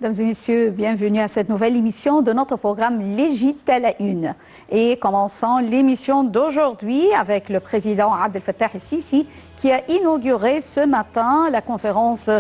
Mesdames et messieurs, bienvenue à cette nouvelle émission de notre programme L'Égypte à la une. Et commençons l'émission d'aujourd'hui avec le président Abdel Fattah el-Sisi qui a inauguré ce matin la conférence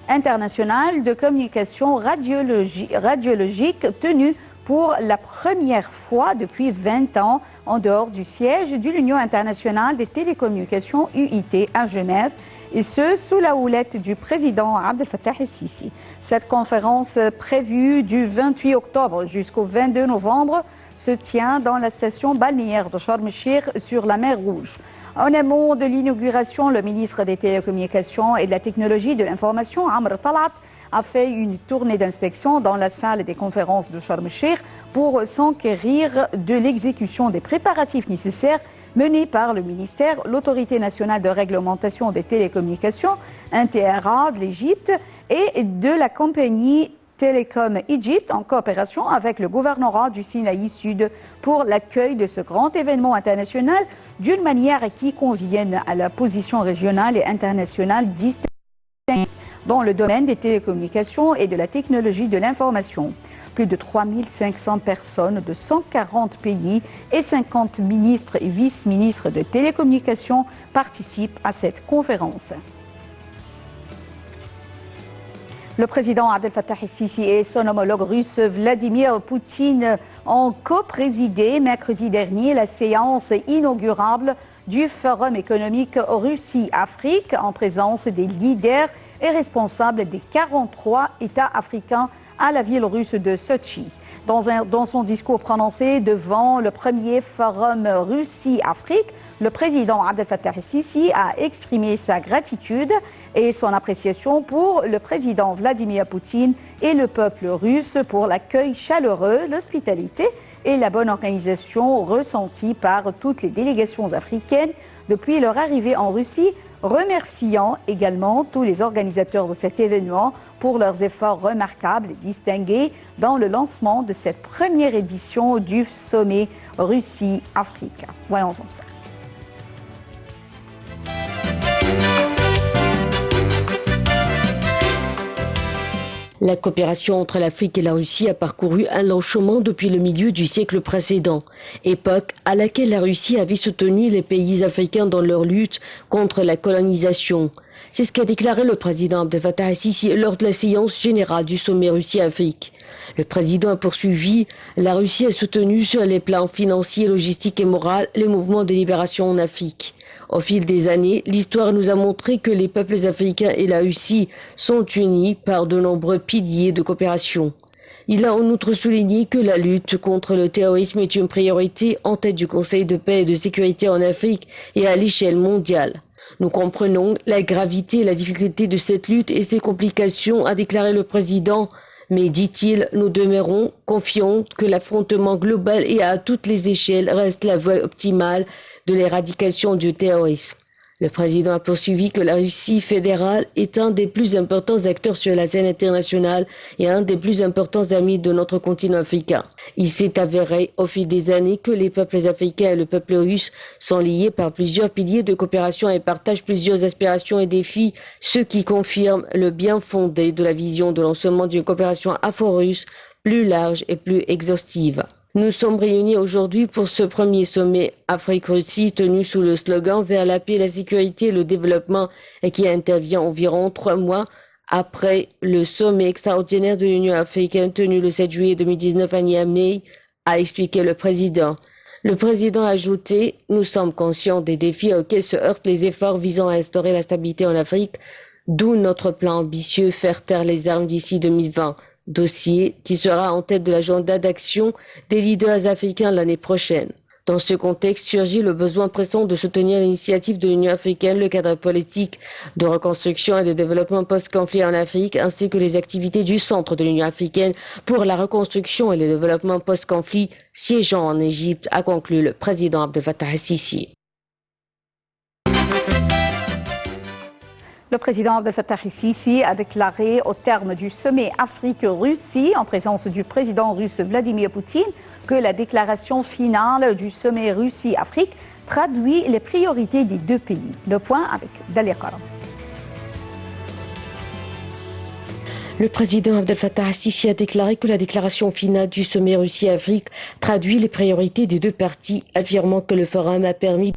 internationale de communication radiologique tenue pour la première fois depuis 20 ans en dehors du siège de l'Union internationale des télécommunications UIT à Genève, et ce, sous la houlette du président Abdel Fattah el-Sisi. Cette conférence prévue du 28 octobre jusqu'au 22 novembre se tient dans la station balnéaire de Sharm el-Sheikh sur la mer Rouge. En amont de l'inauguration, le ministre des Télécommunications et de la Technologie de l'Information, Amr Talat, a fait une tournée d'inspection dans la salle des conférences de Sharm el-Sheikh pour s'enquérir de l'exécution des préparatifs nécessaires menés par le ministère, l'Autorité nationale de réglementation des télécommunications, NTRA de l'Égypte et de la compagnie Telecom Egypt en coopération avec le gouvernorat du Sinaï Sud pour l'accueil de ce grand événement international d'une manière qui convienne à la position régionale et internationale distincte dans le domaine des télécommunications et de la technologie de l'information. Plus de 3500 personnes de 140 pays et 50 ministres et vice-ministres de télécommunications participent à cette conférence. Le président Abdel Fattah el-Sisi et son homologue russe Vladimir Poutine ont co-présidé mercredi dernier la séance inaugurale du Forum économique Russie-Afrique en présence des leaders et responsables des 43 États africains à la ville russe de Sochi. Dans son discours prononcé devant le premier Forum Russie-Afrique, le président Abdel Fattah el-Sisi a exprimé sa gratitude et son appréciation pour le président Vladimir Poutine et le peuple russe pour l'accueil chaleureux, l'hospitalité et la bonne organisation ressentie par toutes les délégations africaines depuis leur arrivée en Russie, remerciant également tous les organisateurs de cet événement pour leurs efforts remarquables et distingués dans le lancement de cette première édition du sommet Russie-Afrique. Voyons ensemble. La coopération entre l'Afrique et la Russie a parcouru un long chemin depuis le milieu du siècle précédent, époque à laquelle la Russie avait soutenu les pays africains dans leur lutte contre la colonisation. C'est ce qu'a déclaré le président Abdel Fattah el-Sisi lors de la séance générale du sommet Russie-Afrique. Le président a poursuivi, la Russie a soutenu sur les plans financiers, logistiques et moraux les mouvements de libération en Afrique. Au fil des années, l'histoire nous a montré que les peuples africains et la Russie sont unis par de nombreux piliers de coopération. Il a en outre souligné que la lutte contre le terrorisme est une priorité en tête du Conseil de paix et de sécurité en Afrique et à l'échelle mondiale. Nous comprenons la gravité et la difficulté de cette lutte et ses complications, a déclaré le président. Mais, dit-il, nous demeurons confiants que l'affrontement global et à toutes les échelles reste la voie optimale de l'éradication du terrorisme. Le président a poursuivi que la Russie fédérale est un des plus importants acteurs sur la scène internationale et un des plus importants amis de notre continent africain. Il s'est avéré au fil des années que les peuples africains et le peuple russe sont liés par plusieurs piliers de coopération et partagent plusieurs aspirations et défis, ce qui confirme le bien fondé de la vision de lancement d'une coopération afro-russe plus large et plus exhaustive. Nous sommes réunis aujourd'hui pour ce premier sommet Afrique-Russie tenu sous le slogan « Vers la paix, la sécurité et le développement » et qui intervient environ 3 mois après le sommet extraordinaire de l'Union africaine tenu le 7 juillet 2019 à Niamey, a expliqué le président. Le président a ajouté « Nous sommes conscients des défis auxquels se heurtent les efforts visant à instaurer la stabilité en Afrique, d'où notre plan ambitieux « Faire taire les armes d'ici 2020 ». Dossier qui sera en tête de l'agenda d'action des leaders africains l'année prochaine. Dans ce contexte surgit le besoin pressant de soutenir l'initiative de l'Union africaine, le cadre politique de reconstruction et de développement post-conflit en Afrique, ainsi que les activités du Centre de l'Union africaine pour la reconstruction et le développement post-conflit siégeant en Égypte, a conclu le président Abdel Fattah el-Sisi. Le président Abdel Fattah el-Sisi a déclaré au terme du sommet Afrique-Russie, en présence du président russe Vladimir Poutine, que la déclaration finale du sommet Russie-Afrique traduit les priorités des deux pays. Le point avec Dalia Karam. Le président Abdel Fattah al-Sisi a déclaré que la déclaration finale du sommet Russie-Afrique traduit les priorités des deux parties, affirmant que le forum a permis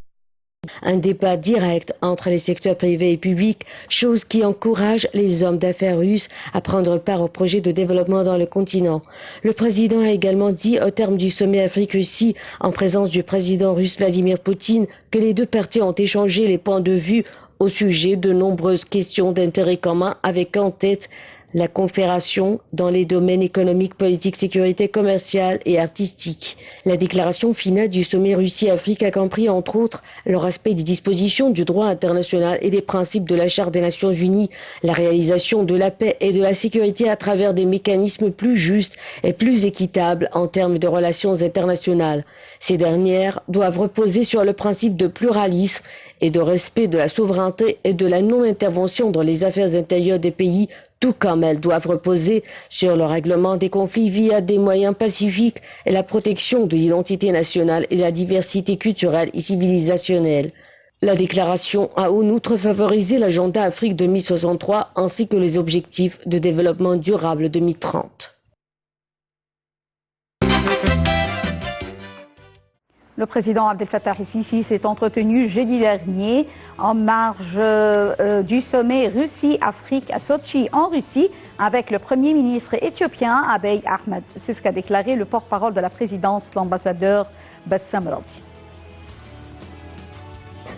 un débat direct entre les secteurs privés et publics, chose qui encourage les hommes d'affaires russes à prendre part au projet de développement dans le continent. Le président a également dit au terme du sommet Afrique-Russie, en présence du président russe Vladimir Poutine, que les deux parties ont échangé les points de vue au sujet de nombreuses questions d'intérêt commun avec en tête la coopération dans les domaines économiques, politiques, sécurité, commerciale et artistique. La déclaration finale du sommet Russie-Afrique a compris, entre autres, le respect des dispositions du droit international et des principes de la Charte des Nations Unies, la réalisation de la paix et de la sécurité à travers des mécanismes plus justes et plus équitables en termes de relations internationales. Ces dernières doivent reposer sur le principe de pluralisme et de respect de la souveraineté et de la non-intervention dans les affaires intérieures des pays, tout comme elles doivent reposer sur le règlement des conflits via des moyens pacifiques et la protection de l'identité nationale et la diversité culturelle et civilisationnelle. La déclaration a en outre favorisé l'agenda Afrique 2063 ainsi que les objectifs de développement durable 2030. Le président Abdel Fattah al-Sisi s'est entretenu jeudi dernier en marge du sommet Russie-Afrique à Sotchi en Russie avec le premier ministre éthiopien Abiy Ahmed. C'est ce qu'a déclaré le porte-parole de la présidence, l'ambassadeur Bassam Radhi.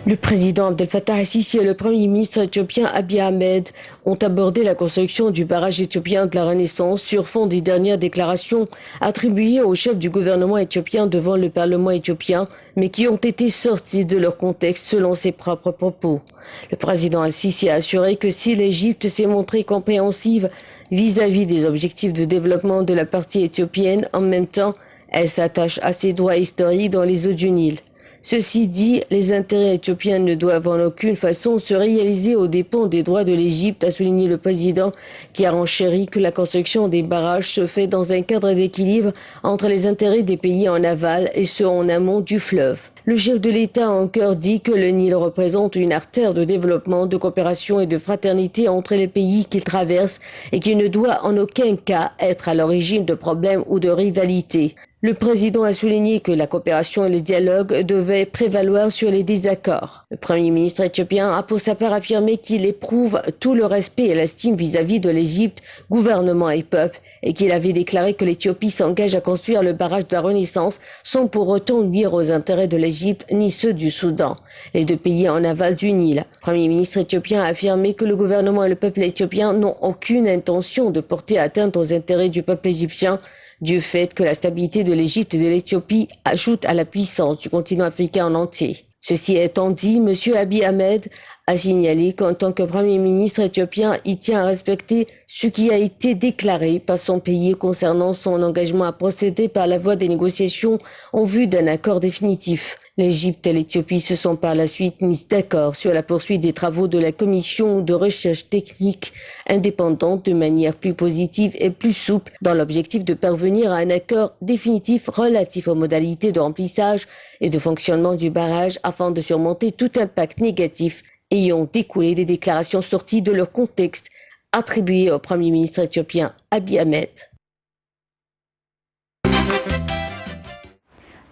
Le président Abdel Fattah al-Sisi et le premier ministre éthiopien Abiy Ahmed ont abordé la construction du barrage éthiopien de la Renaissance sur fond des dernières déclarations attribuées au chef du gouvernement éthiopien devant le Parlement éthiopien, mais qui ont été sorties de leur contexte selon ses propres propos. Le président al-Sisi a assuré que si l'Égypte s'est montrée compréhensive vis-à-vis des objectifs de développement de la partie éthiopienne, en même temps, elle s'attache à ses droits historiques dans les eaux du Nil. Ceci dit, les intérêts éthiopiens ne doivent en aucune façon se réaliser aux dépens des droits de l'Égypte, a souligné le président, qui a renchéri que la construction des barrages se fait dans un cadre d'équilibre entre les intérêts des pays en aval et ceux en amont du fleuve. Le chef de l'État a encore dit que le Nil représente une artère de développement, de coopération et de fraternité entre les pays qu'il traverse et qui ne doit en aucun cas être à l'origine de problèmes ou de rivalités. Le président a souligné que la coopération et le dialogue devaient prévaloir sur les désaccords. Le premier ministre éthiopien a pour sa part affirmé qu'il éprouve tout le respect et l'estime vis-à-vis de l'Égypte, gouvernement et peuple, et qu'il avait déclaré que l'Éthiopie s'engage à construire le barrage de la Renaissance sans pour autant nuire aux intérêts de l'Égypte ni ceux du Soudan, les deux pays en aval du Nil. Le premier ministre éthiopien a affirmé que le gouvernement et le peuple éthiopien n'ont aucune intention de porter atteinte aux intérêts du peuple égyptien, du fait que la stabilité de l'Égypte et de l'Éthiopie ajoute à la puissance du continent africain en entier. Ceci étant dit, M. Abiy Ahmed a signalé qu'en tant que Premier ministre éthiopien, il tient à respecter ce qui a été déclaré par son pays concernant son engagement à procéder par la voie des négociations en vue d'un accord définitif. L'Égypte et l'Éthiopie se sont par la suite mises d'accord sur la poursuite des travaux de la commission de recherche technique indépendante de manière plus positive et plus souple dans l'objectif de parvenir à un accord définitif relatif aux modalités de remplissage et de fonctionnement du barrage afin de surmonter tout impact négatif ayant découlé des déclarations sorties de leur contexte attribuées au Premier ministre éthiopien Abiy Ahmed.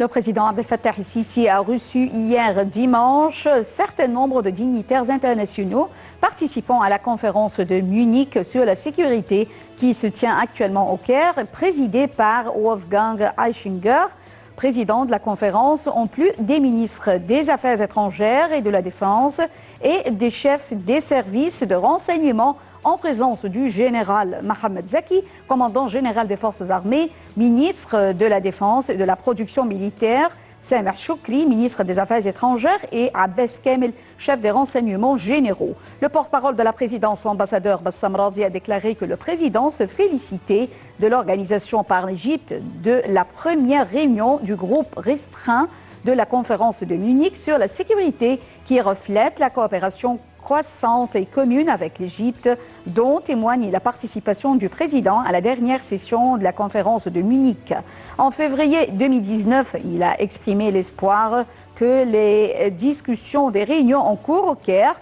Le président Abdel Fattah al-Sisi a reçu hier dimanche un certain nombre de dignitaires internationaux participant à la conférence de Munich sur la sécurité qui se tient actuellement au Caire, présidée par Wolfgang Eichinger, président de la conférence, en plus des ministres des Affaires étrangères et de la Défense et des chefs des services de renseignement en présence du général Mohamed Zaki, commandant général des forces armées, ministre de la Défense et de la production militaire, Sameh Choukri, ministre des Affaires étrangères, et Abbas Kamel, chef des renseignements généraux. Le porte-parole de la présidence, l'ambassadeur Bassam Radhi, a déclaré que le président se félicitait de l'organisation par l'Égypte de la première réunion du groupe restreint de la conférence de Munich sur la sécurité qui reflète la coopération croissante et commune avec l'Égypte, dont témoigne la participation du président à la dernière session de la conférence de Munich. En février 2019, il a exprimé l'espoir que les discussions des réunions en cours au Caire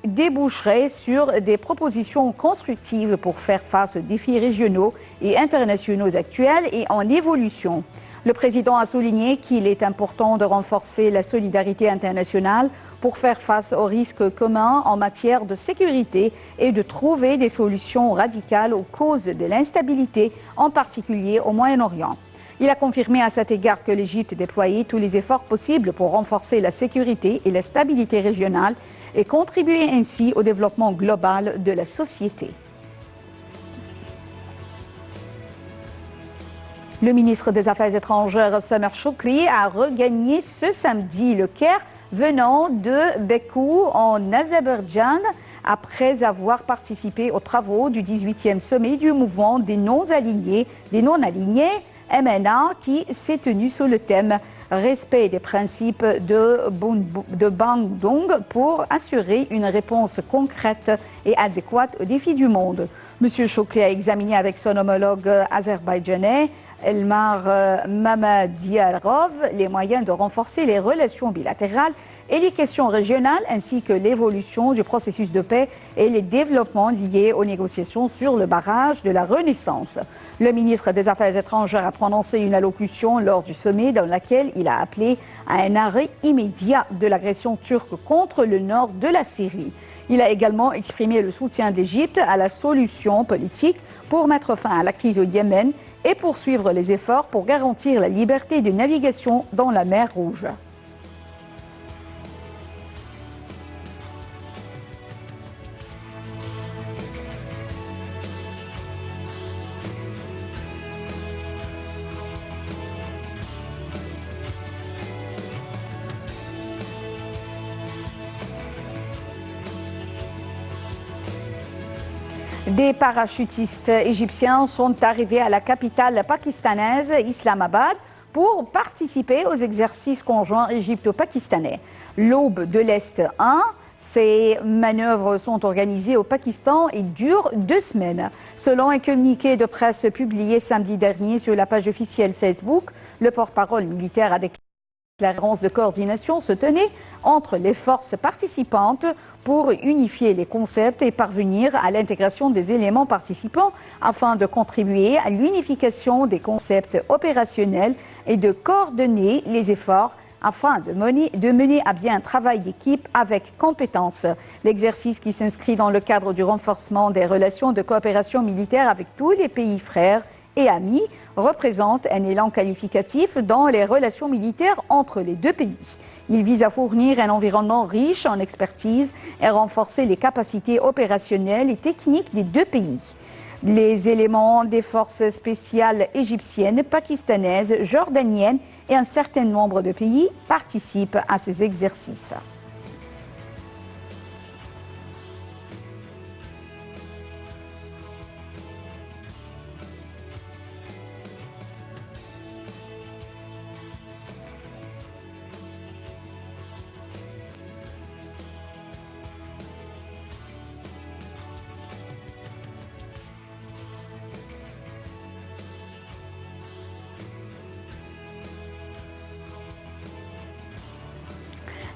déboucherait sur des propositions constructives pour faire face aux défis régionaux et internationaux actuels et en évolution. Le président a souligné qu'il est important de renforcer la solidarité internationale pour faire face aux risques communs en matière de sécurité et de trouver des solutions radicales aux causes de l'instabilité, en particulier au Moyen-Orient. Il a confirmé à cet égard que l'Égypte déployait tous les efforts possibles pour renforcer la sécurité et la stabilité régionale et contribuer ainsi au développement global de la société. Le ministre des Affaires étrangères, Samer Choukri, a regagné ce samedi le Caire venant de Bakou en Azerbaïdjan après avoir participé aux travaux du 18e sommet du mouvement des non-alignés, MNA, qui s'est tenu sous le thème « Respect des principes de Bandung pour assurer une réponse concrète et adéquate aux défis du monde ». M. Choukri a examiné avec son homologue azerbaïdjanais Elmar Mamadiarov les moyens de renforcer les relations bilatérales et les questions régionales ainsi que l'évolution du processus de paix et les développements liés aux négociations sur le barrage de la Renaissance. Le ministre des Affaires étrangères a prononcé une allocution lors du sommet dans laquelle il a appelé à un arrêt immédiat de l'agression turque contre le nord de la Syrie. Il a également exprimé le soutien d'Égypte à la solution politique pour mettre fin à la crise au Yémen et poursuivre les efforts pour garantir la liberté de navigation dans la mer Rouge. Des parachutistes égyptiens sont arrivés à la capitale pakistanaise, Islamabad, pour participer aux exercices conjoints égypto-pakistanais. L'Aube de l'Est 1, ces manœuvres sont organisées au Pakistan et durent 2 semaines. Selon un communiqué de presse publié samedi dernier sur la page officielle Facebook, le porte-parole militaire a déclaré que la conférence de coordination se tenait entre les forces participantes pour unifier les concepts et parvenir à l'intégration des éléments participants afin de contribuer à l'unification des concepts opérationnels et de coordonner les efforts afin de mener à bien un travail d'équipe avec compétence. L'exercice qui s'inscrit dans le cadre du renforcement des relations de coopération militaire avec tous les pays frères et amis représente un élan qualificatif dans les relations militaires entre les deux pays. Il vise à fournir un environnement riche en expertise et renforcer les capacités opérationnelles et techniques des deux pays. Les éléments des forces spéciales égyptiennes, pakistanaises, jordaniennes et un certain nombre de pays participent à ces exercices.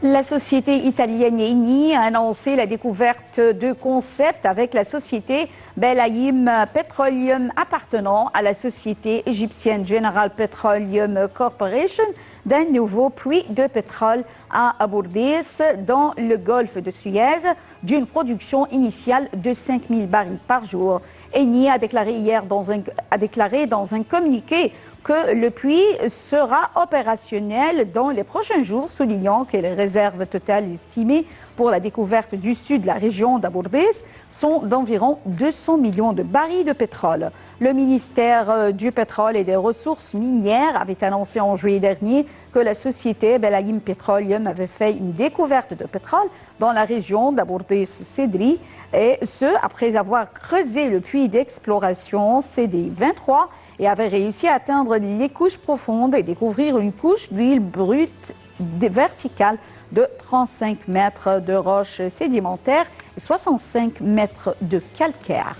La société italienne Eni a annoncé la découverte de concepts avec la société Belayim Petroleum appartenant à la société égyptienne General Petroleum Corporation d'un nouveau puits de pétrole à Abourdis dans le golfe de Suez d'une production initiale de 5000 barils par jour. Eni a déclaré hier dans un communiqué que le puits sera opérationnel dans les prochains jours, soulignant que les réserves totales estimées pour la découverte du sud de la région d'Abourdis sont d'environ 200 millions de barils de pétrole. Le ministère du pétrole et des ressources minières avait annoncé en juillet dernier que la société Belayim Petroleum avait fait une découverte de pétrole dans la région d'Abourdis-Sedri, et ce, après avoir creusé le puits d'exploration CD23 et avait réussi à atteindre les couches profondes et découvrir une couche d'huile brute verticale de 35 mètres de roches sédimentaires et 65 mètres de calcaire.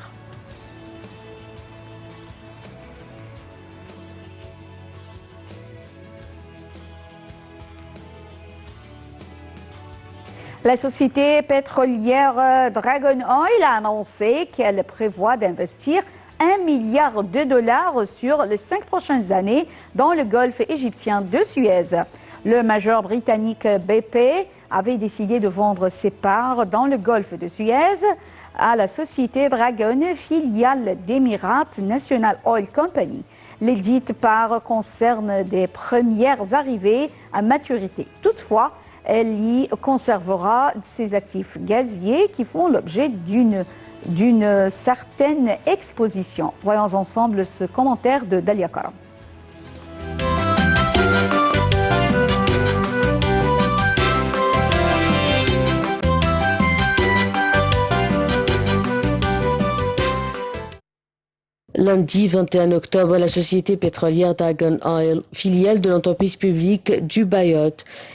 La société pétrolière Dragon Oil a annoncé qu'elle prévoit d'investir $1 milliard sur les 5 prochaines années dans le golfe égyptien de Suez. Le major britannique BP avait décidé de vendre ses parts dans le golfe de Suez à la société Dragon, filiale d'Emirates National Oil Company. Les dites parts concernent des premières arrivées à maturité. Toutefois, elle y conservera ses actifs gaziers qui font l'objet d'une certaine exposition. Voyons ensemble ce commentaire de Dalia Karam. Lundi 21 octobre, la société pétrolière Dragon Oil, filiale de l'entreprise publique Dubaïot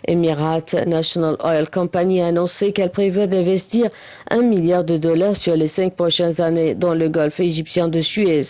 Emirates National Oil Company, a annoncé qu'elle prévoit d'investir $1 milliard sur les 5 prochaines années dans le golfe égyptien de Suez.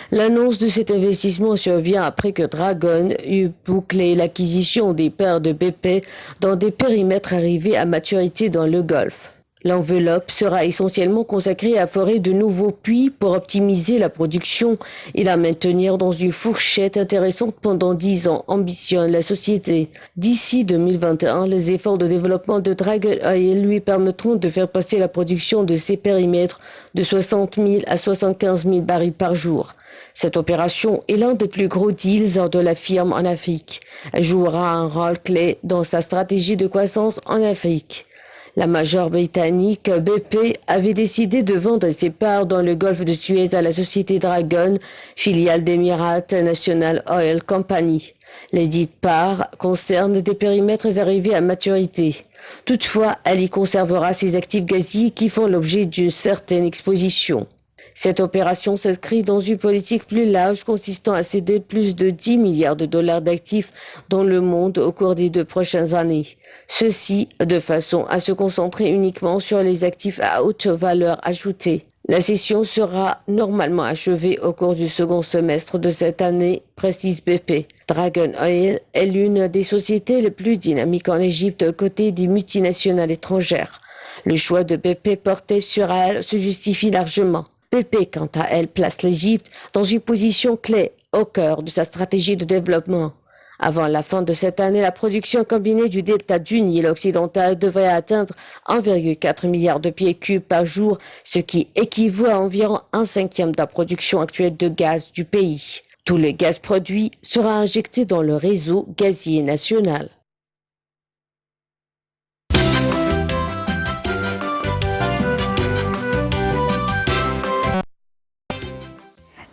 L'annonce de cet investissement survient après que Dragon eut bouclé l'acquisition des parts de BP dans des périmètres arrivés à maturité dans le golfe. L'enveloppe sera essentiellement consacrée à forer de nouveaux puits pour optimiser la production et la maintenir dans une fourchette intéressante pendant 10 ans, ambitionne la société. D'ici 2021, les efforts de développement de Dragon Oil lui permettront de faire passer la production de ces périmètres de 60 000 à 75 000 barils par jour. Cette opération est l'un des plus gros deals de la firme en Afrique. Elle jouera un rôle clé dans sa stratégie de croissance en Afrique. La majeure britannique BP avait décidé de vendre ses parts dans le golfe de Suez à la société Dragon, filiale d'Emirates National Oil Company. Les dites parts concernent des périmètres arrivés à maturité. Toutefois, elle y conservera ses actifs gaziers qui font l'objet d'une certaine exposition. Cette opération s'inscrit dans une politique plus large consistant à céder plus de $10 milliards d'actifs dans le monde au cours des 2 prochaines années. Ceci de façon à se concentrer uniquement sur les actifs à haute valeur ajoutée. La session sera normalement achevée au cours du second semestre de cette année, précise BP. Dragon Oil est l'une des sociétés les plus dynamiques en Égypte côté des multinationales étrangères. Le choix de BP porté sur elle se justifie largement. BP, quant à elle, place l'Égypte dans une position clé au cœur de sa stratégie de développement. Avant la fin de cette année, la production combinée du delta du Nil occidental devrait atteindre 1,4 milliard de pieds cubes par jour, ce qui équivaut à environ 1/5 de la production actuelle de gaz du pays. Tout le gaz produit sera injecté dans le réseau gazier national.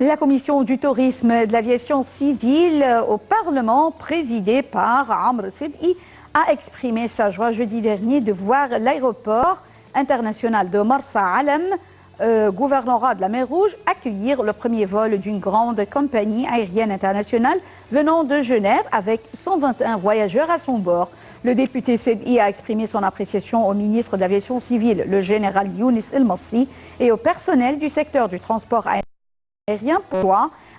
La commission du tourisme et de l'aviation civile au Parlement, présidée par Amr Sedhi, a exprimé sa joie jeudi dernier de voir l'aéroport international de Marsa Alam, gouvernorat de la mer Rouge, accueillir le premier vol d'une grande compagnie aérienne internationale venant de Genève avec 121 voyageurs à son bord. Le député Sedhi a exprimé son appréciation au ministre de l'Aviation civile, le général Younis El Masri, et au personnel du secteur du transport aérien,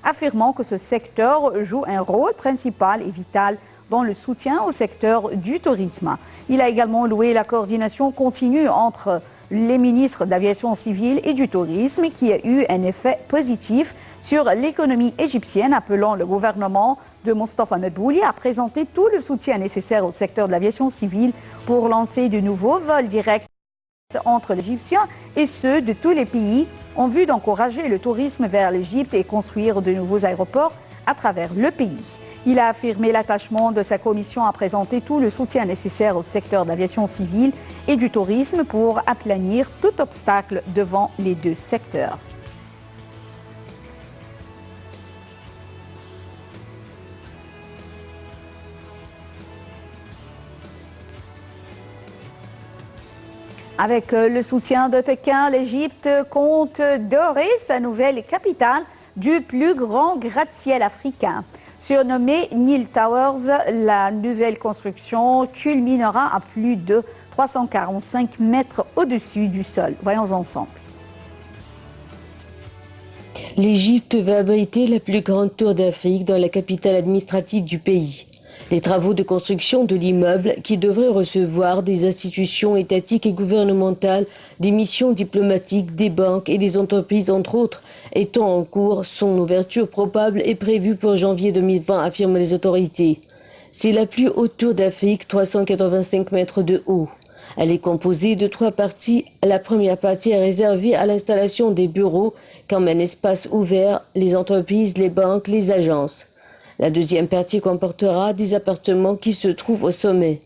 affirmant que ce secteur joue un rôle principal et vital dans le soutien au secteur du tourisme. Il a également loué la coordination continue entre les ministres de l'aviation civile et du tourisme qui a eu un effet positif sur l'économie égyptienne, appelant le gouvernement de Mustafa Madbouli à présenter tout le soutien nécessaire au secteur de l'aviation civile pour lancer de nouveaux vols directs entre les Égyptiens et ceux de tous les pays en vue d'encourager le tourisme vers l'Égypte et construire de nouveaux aéroports à travers le pays. Il a affirmé l'attachement de sa commission à présenter tout le soutien nécessaire au secteur de l'aviation civile et du tourisme pour aplanir tout obstacle devant les deux secteurs. Avec le soutien de Pékin, l'Égypte compte dorer sa nouvelle capitale du plus grand gratte-ciel africain. Surnommée Nile Towers, la nouvelle construction culminera à plus de 345 mètres au-dessus du sol. Voyons ensemble. L'Égypte va abriter la plus grande tour d'Afrique dans la capitale administrative du pays. Les travaux de construction de l'immeuble, qui devrait recevoir des institutions étatiques et gouvernementales, des missions diplomatiques, des banques et des entreprises entre autres, étant en cours, son ouverture probable est prévue pour janvier 2020, affirment les autorités. C'est la plus haute tour d'Afrique, 385 mètres de haut. Elle est composée de 3 parties. La première partie est réservée à l'installation des bureaux, comme un espace ouvert, les entreprises, les banques, les agences. La deuxième partie comportera des appartements qui se trouvent au sommet.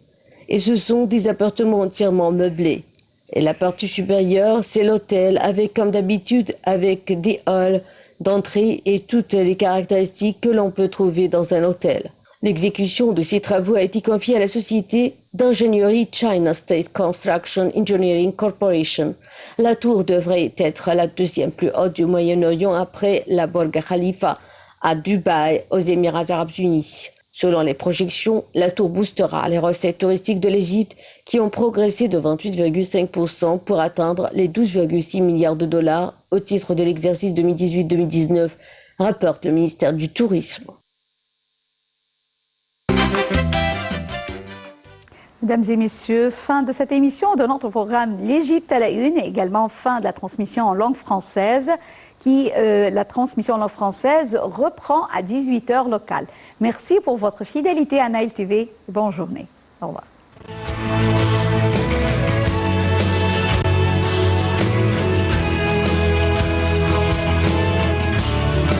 Et ce sont des appartements entièrement meublés. Et la partie supérieure, c'est l'hôtel, avec comme d'habitude, avec des halls d'entrée et toutes les caractéristiques que l'on peut trouver dans un hôtel. L'exécution de ces travaux a été confiée à la société d'ingénierie China State Construction Engineering Corporation. La tour devrait être la deuxième plus haute du Moyen-Orient après la Burj Khalifa à Dubaï, aux Émirats arabes unis. Selon les projections, la tour boostera les recettes touristiques de l'Égypte qui ont progressé de 28,5% pour atteindre les 12,6 milliards de dollars au titre de l'exercice 2018-2019, rapporte le ministère du Tourisme. Mesdames et messieurs, fin de cette émission de notre programme L'Égypte à la une et également fin de la transmission en langue française la transmission en langue française reprend à 18h locale. Merci pour votre fidélité à Nile TV. Bonne journée. Au revoir.